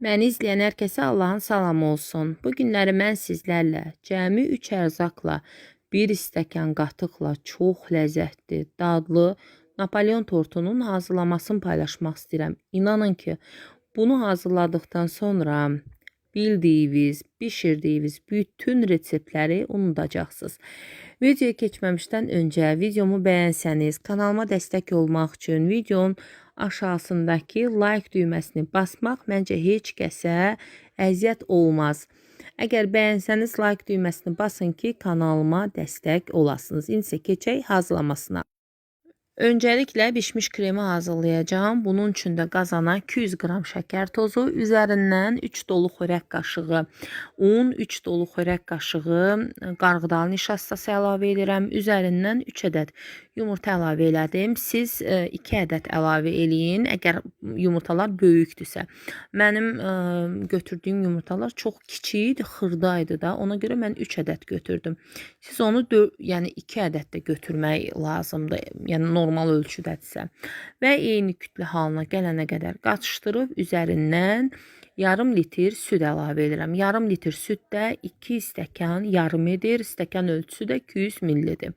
Məni izləyən hər kəsə Allahın salamı olsun. Bu günləri mən sizlərlə cəmi 3 ərzaqla, 1 stəkan qatıqla çox ləzzətli, dadlı Napoleon tortunun hazırlamasını paylaşmaq istəyirəm. İnanın ki, bunu hazırladıktan sonra bildiyiniz, bişirdiyiniz bütün reseptləri unudacaqsınız. Videoya keçməmişdən öncə videomu bəyənsəniz, kanalıma dəstək olmaq üçün videonun aşağısındakı like düyməsini basmaq məncə heç kəsə əziyyət olmaz. Əgər bəyənsəniz like düyməsini basın ki, kanalıma dəstək olasınız. İndi isə keçək hazırlamasına. Öncəliklə bişmiş kremi hazırlayacağım. Bunun üçün də qazana 200 qram şəkər tozu, üzərindən 3 dolu xörək qaşığı un, 3 dolu xörək qaşığı qarğıdalı nişastası əlavə edirəm. Üzərindən 3 ədəd yumurta əlavə elədim. Siz 2 ədəd əlavə eləyin, əgər yumurtalar böyükdürsə. Mənim götürdüyüm yumurtalar çox kiçik, xırdaydı da. Ona görə mən 3 ədəd götürdüm. Siz onu 2 ədəd də götürmək lazımdır. Yəni normal ölçüdədirsə. Və eyni kütlə halına gələnə qədər qatışdırıb üzərindən yarım litr süd əlavə edirəm. Yarım litr süddə 2 stəkan yarım edir. Stəkan ölçüsü də 200 ml-dir.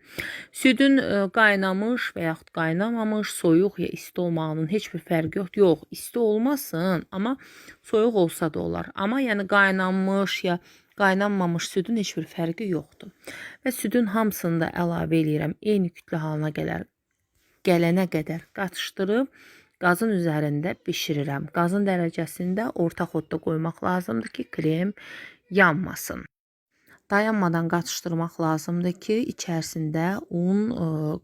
Südün qaynamış və yaxud qaynamamış, soyuq ya isti olmağının heç bir fərqi yoxdur. Yox, isti olmasın, amma soyuq olsa da olar. Amma yəni qaynanmış ya qaynanmamış südün heç bir fərqi yoxdur. Və südün hamısını da əlavə edirəm. Eyni kütlə halına gələnə qədər qatışdırıb qazın üzərində bişirirəm. Qazın dərəcəsində orta xodda qoymaq lazımdır ki, krem yanmasın. Dayanmadan qatışdırmaq lazımdır ki, içərisində un,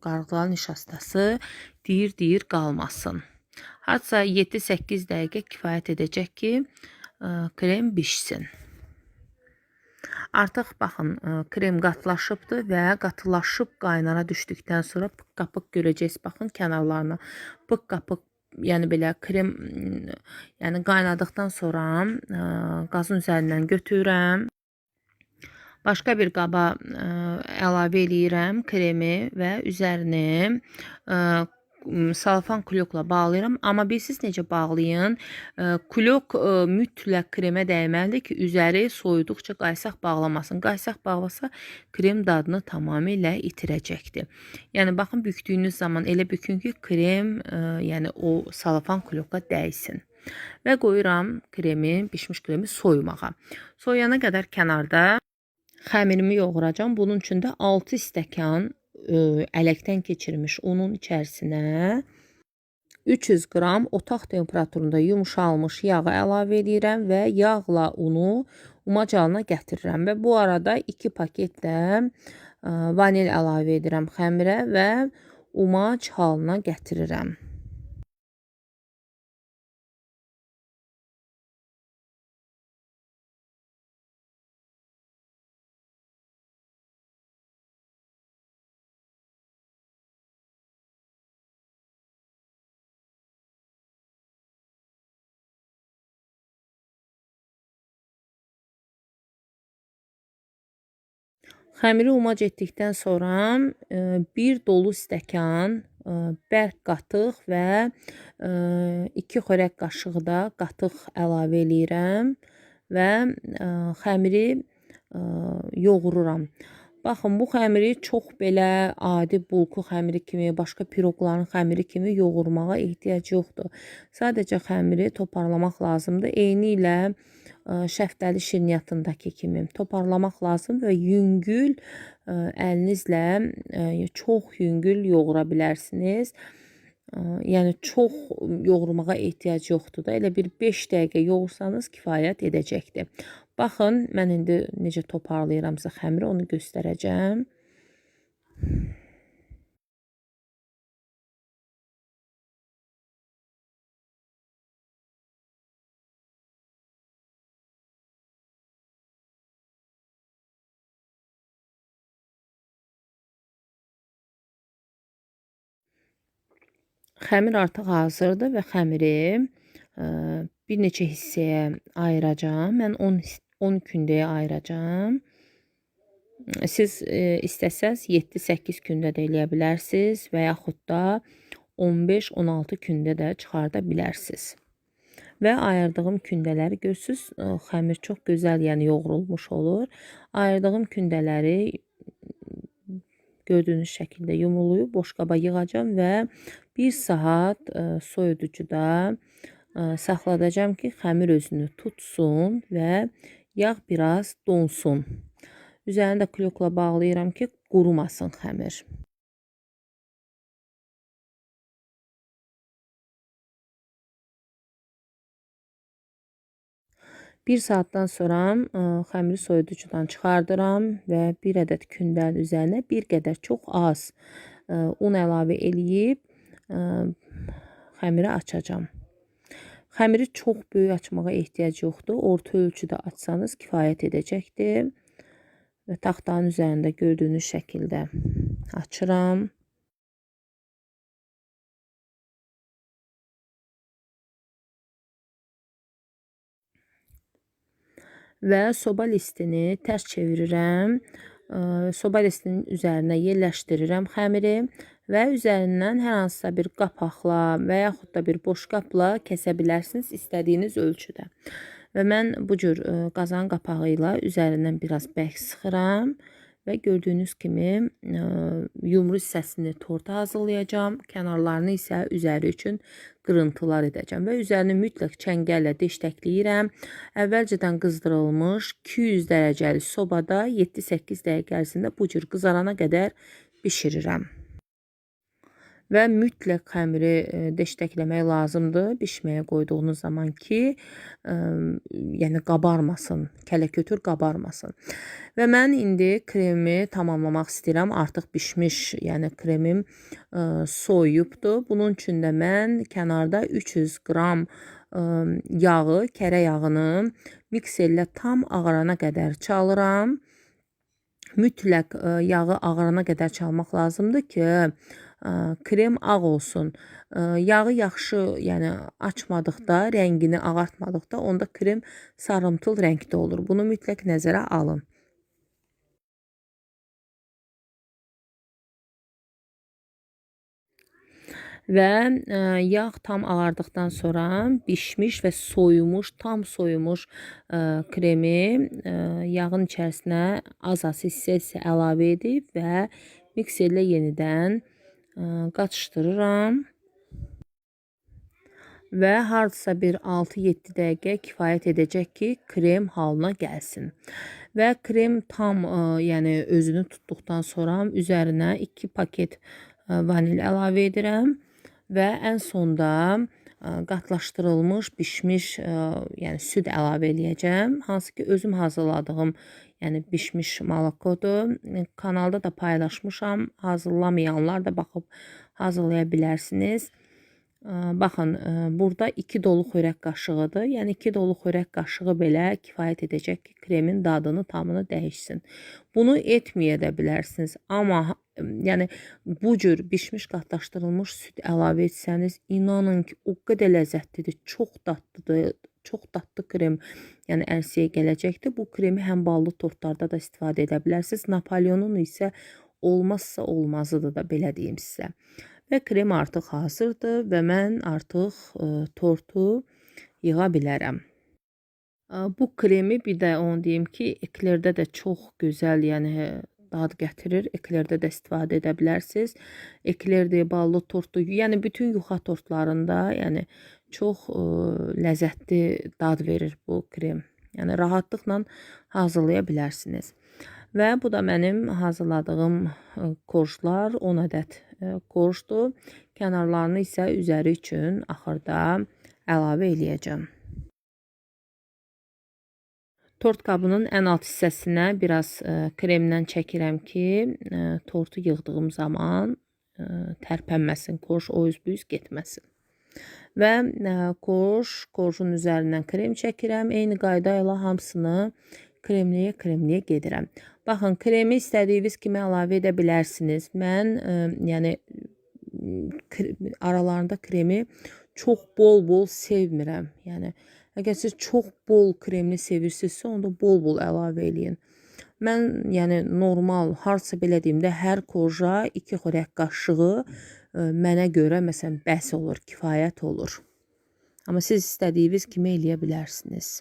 qarğıdalı nişastası deyir qalmasın. Hatta 7-8 dəqiqə kifayət edəcək ki, krem bişsin. Artıq baxın, krem qatılaşıbdır və qatılaşıb qaynara düşdükdən sonra pıqqapıq görəcəksiniz. Baxın kənarlarına pıqqapıq, yəni belə krem qaynadıqdan sonra qazın üzərindən götürürəm. Başqa bir qaba əlavə eləyirəm kremi və üzərini salfan klokla bağlayıram. Amma bilirsiniz necə bağlayın? Klok mütləq kremə dəyməlidir ki, üzəri soyuduqca qaysaq bağlamasın. Qaysaq bağlasa krem dadını tamamilə itirəcəkdir. Yəni baxın, bükdüyünüz zaman elə bükün ki, krem yəni o salfan kloka dəysin. Və qoyuram kremi, bişmiş kremi soyumağa. Soyana qədər kənarda xəmirimi yoğuracağım. Bunun üçün də 6 stəkan ələkdən keçirilmiş unun içərisinə 300 qram otaq temperaturunda yumşalmış yağı əlavə edirəm və yağla unu umac halına gətirirəm. Və bu arada 2 paket də vanil əlavə edirəm xəmirə və umac halına gətirirəm. Xəmiri umac etdikdən sonra 1 dolu stəkan bərk qatıq və 2 xörək qaşığı da qatıq əlavə eləyirəm və xəmiri yoğururam. Baxın, bu xəmiri çox belə adi bulku xəmiri kimi, başqa piroqların xəmiri kimi yoğurmağa ehtiyac yoxdur. Sadəcə xəmiri toparlamaq lazımdır. Eyni ilə şəftəli şirniyyatındakı kimi toparlamaq lazım və yüngül əlinizlə çox yüngül yoğura bilərsiniz. Yəni çox yoğurmağa ehtiyac yoxdur da. Elə bir 5 dəqiqə yoğursanız kifayət edəcəkdir. Baxın, mən indi necə toparlayıramsa xəmiri onu göstərəcəm. Xəmir artıq hazırdır və xəmiri bir neçə hissəyə ayıracağım. Mən 10 kündəyə ayıracağım. Siz istəsəz 7-8 kündə də eləyə bilərsiniz və yaxud da 15-16 kündə də çıxarda bilərsiniz. və ayırdığım kündələri görürsüz, xəmir çox gözəl, yəni yoğrulmuş olur. Ayırdığım kündələri gördüyünüz şəkildə yumrulayıb boşqaba yığacam və 1 saat soyuducuda saxladacam ki, xəmir özünü tutsun və yağ biraz donsun. Üzərini də klokla bağlayıram ki, qurumasın xəmir. Bir saatdan sonra xəmiri soyuducudan çıxardıram və bir ədəd kündənin üzərinə bir qədər çox az un əlavə eləyib xəmiri açacam. Xəmiri çox böyük açmağa ehtiyac yoxdur. Orta ölçüdə açsanız kifayət edəcəkdir. Və taxtanın üzərində gördüyünüz şəkildə açıram. Və soba listini tərs çevirirəm. Soba listinin üzərinə yerləşdirirəm xəmiri və üzərindən hər hansısa bir qapaqla və yaxud da bir boş qabla kəsə bilərsiniz istədiyiniz ölçüdə. Və mən bu cür qazan qapağı ilə üzərindən biraz bərk sıxıram və gördüyünüz kimi yumru hissəsini torta hazırlayacağım. Kənarlarını isə üzəri üçün qırıntılar edəcəm və üzərini mütləq çəngəllə deşləkləyirəm. Əvvəlcədən qızdırılmış 200 dərəcəli sobada 7-8 dəqiqə ərzində bu cür qızarana qədər bişirirəm. Və mütləq xəmiri deşləkləmək lazımdır bişməyə qoyduğunuz zaman ki, yəni qabarmasın, kələkötür qabarmasın. Və mən indi kremi tamamlamaq istəyirəm. Artıq bişmiş, yəni kremim soyuyubdur. Bunun üçün də mən kənarda 300 qram yağı, kərə yağını mikserlə tam ağarana qədər çalıram. Mütləq yağı ağarana qədər çalmaq lazımdır ki, krem ağ olsun. Yağı yaxşı, yəni açmadıqda, rəngini ağartmadıqda onda krem sarımtıl rəngdə olur. Bunu mütləq nəzərə alın. Və yağ tam ağardıqdan sonra bişmiş və soyumuş, tam soyumuş kremi yağın içərisinə az-az hissə əlavə edib və mikserlə yenidən qaçışdırıram. Və hardasa bir 6-7 dəqiqə kifayət edəcək ki, krem halına gəlsin. Və krem tam yəni özünü tutduqdan sonra üzərinə 2 paket vanil əlavə edirəm. Və ən sonda qatlaşdırılmış, bişmiş yəni süd əlavə eləyəcəm. Hansı ki, özüm hazırladığım yəni bişmiş malakodur. Kanalda da paylaşmışam. Hazırlamayanlar da baxıb hazırlaya bilərsiniz. Baxın, burada 2 dolu xörək qaşığıdır. Yəni 2 dolu xörək qaşığı belə kifayət edəcək ki, kremin dadını tamını dəyişsin. Bunu etməyə də bilərsiniz. Amma yəni bu cür bişmiş qatlaşdırılmış süd əlavə etsəniz, inanın ki, o qədər ləzzətlidir, çox dadlıdır. Çox dadlı krem, yəni əlsiyə gələcəkdir. Bu kremi həm ballı tortlarda da istifadə edə bilərsiniz. Napoleonun isə olmazsa olmazıdır da, belə deyim sizə. Və krem artıq hazırdır və mən artıq tortu yığa bilərəm. Bu kremi bir də onu deyim ki, eklerdə də çox gözəl, yəni dad gətirir. Eklerdə də istifadə edə bilərsiniz. Eklerdir, ballı tortdur, yəni bütün yuxa tortlarında, yəni çox ləzzətli dad verir bu krem. Yəni rahatlıqla hazırlaya bilərsiniz. Və bu da mənim hazırladığım korjlar, 10 ədəd korjdur. Kənarlarını isə üzəri üçün axırda əlavə eləyəcəm. Tort qabının ən alt hissəsinə biraz kremdən çəkirəm ki, tortu yığdığım zaman tərpənməsin, korj o üz bu üz getməsin. Və korjun üzərindən krem çəkirəm. Eyni qayda ilə hamısını kremləyə gedirəm. Baxın, kremi istədiyiniz kimi əlavə edə bilərsiniz. Mən yəni aralarında kremi çox bol-bol sevmirəm. Yəni əgər siz çox bol kremli sevirsinizsə, onda bol-bol əlavə eləyin. Mən yəni normal, harca belə deyim də, hər korja 2 xörək qaşığı mənə görə məsələn bəs olur, kifayət olur. Amma siz istədiyiniz kimi eləyə bilərsiniz.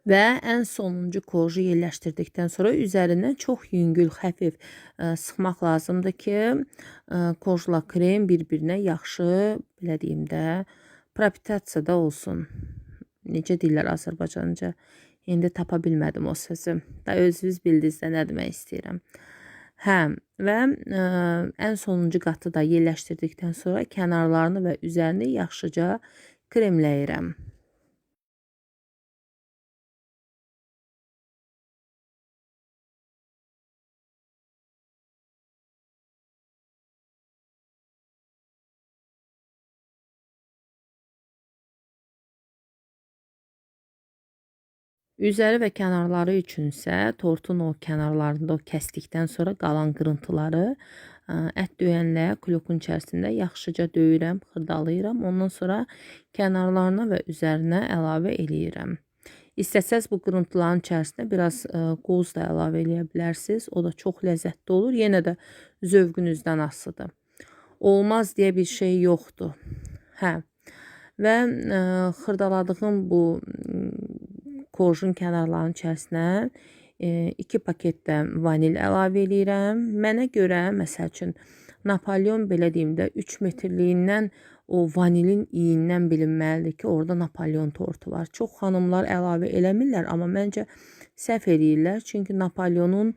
Və ən sonuncu korju yerləşdirdikdən sonra üzərindən çox yüngül, xəfif sıxmaq lazımdır ki, korjla krem bir-birinə yaxşı, belə deyim də, propitasiya olsun. Necə deyirlər Azərbaycanca? İndi tapa bilmədim o sözü. Da özünüz bildiniz də nə demək istəyirəm. Hə, və ən sonuncu qatı da yerləşdirdikdən sonra kənarlarını və üzərini yaxşıca kremləyirəm. Üzəri və kənarları üçünsə tortun o kənarlarında o kəsdikdən sonra qalan qırıntıları ət döyənlə klokun içərisində yaxşıca döyürəm, xırdalayıram. Ondan sonra kənarlarına və üzərinə əlavə eləyirəm. İstəsəz bu qırıntıların içərisinə biraz qoz da əlavə eləyə bilərsiniz. O da çox ləzzətli olur. Yenə də zövqünüzdən asılıdır. Olmaz deyə bir şey yoxdur. Hə. Və xırdaladığım bu korjun kənarlarının içərisinə 2 paket də vanil əlavə eləyirəm. Mənə görə, məsəl üçün, Napolyon belə deyim də 3 metrliyindən o vanilin iyindən bilinməlidir ki, orada Napolyon tortu var. Çox xanımlar əlavə eləmirlər, amma məncə səhv eləyirlər. Çünki Napolyonun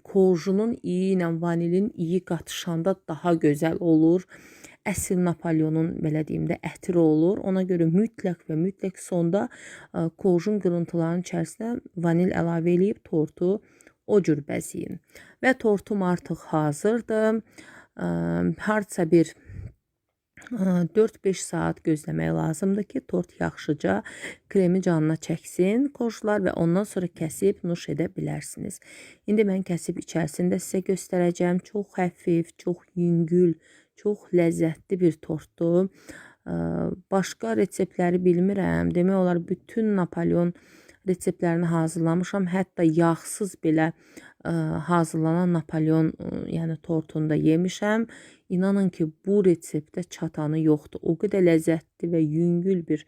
korjunun iyi ilə vanilin iyi qatışanda daha gözəl olur. Əsl Napolyonun belə deyim də ətri olur. Ona görə mütləq və mütləq sonda korjun qırıntılarının içərisinə vanil əlavə eləyib tortu o cür bəzəyin. Və tortum artıq hazırdır. Hardasa bir 4-5 saat gözləmək lazımdır ki, tort yaxşıca kremi canına çəksin korjlar və ondan sonra kəsib nuş edə bilərsiniz. İndi mən kəsib içərisində sizə göstərəcəm. Çox xəfif, çox yüngül, çox ləzzətli bir tortdur. Başqa reseptləri bilmirəm. Demək olar bütün Napolyon reseptlərini hazırlamışam. Hətta yağsız belə hazırlanan Napolyon yəni tortunda yemişəm. İnanın ki, bu reseptdə çatanı yoxdur. O qədər ləzzətli və yüngül bir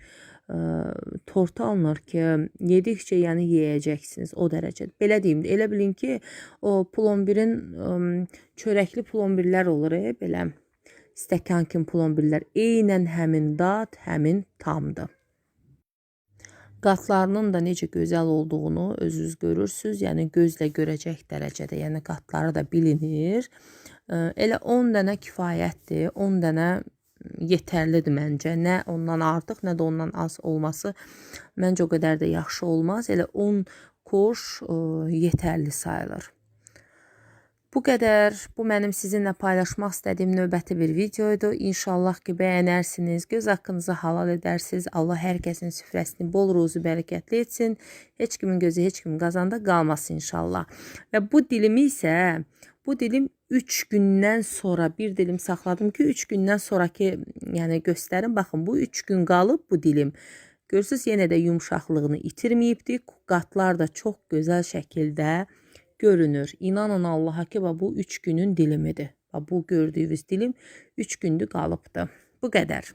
tortu alınır ki, yedikcə yəni yeyəcəksiniz o dərəcədə. Belə deyim, elə bilin ki, o plombirin çörəkli plombirlər olur, belə stəkan kimi plombirlər. Eynən həmin dad, həmin tamdır. Qatlarının da necə gözəl olduğunu özünüz görürsünüz. Yəni gözlə görəcək dərəcədə, yəni qatları da bilinir. Elə 10 dənə kifayətdir. 10 dənə yetərlidir məncə. Nə ondan artıq, nə də ondan az olması məncə o qədər də yaxşı olmaz. Elə 10 korj yetərli sayılır. Bu qədər. Bu mənim sizinlə paylaşmaq istədiyim növbəti bir videoydu. İnşallah ki, bəyənərsiniz, göz haqqınızı halal edərsiniz. Allah hər kəsin süfrəsini bol ruzu bərəkətli etsin. Heç kimin gözü heç kimin qazanda qalmasın inşallah. Və bu dilimi isə, bu dilim 3 gündən sonra bir dilim saxladım ki, 3 gündən sonraki yəni göstərim. Baxın, bu 3 gün qalıb bu dilim. Görürsünüz, yenə də yumşaqlığını itirməyibdir. Qatlar da çox gözəl şəkildə görünür. İnanın Allaha ki, bu 3 günün dilimidir. Bu gördüyünüz dilim 3 gündür qalıbdır. Bu qədər.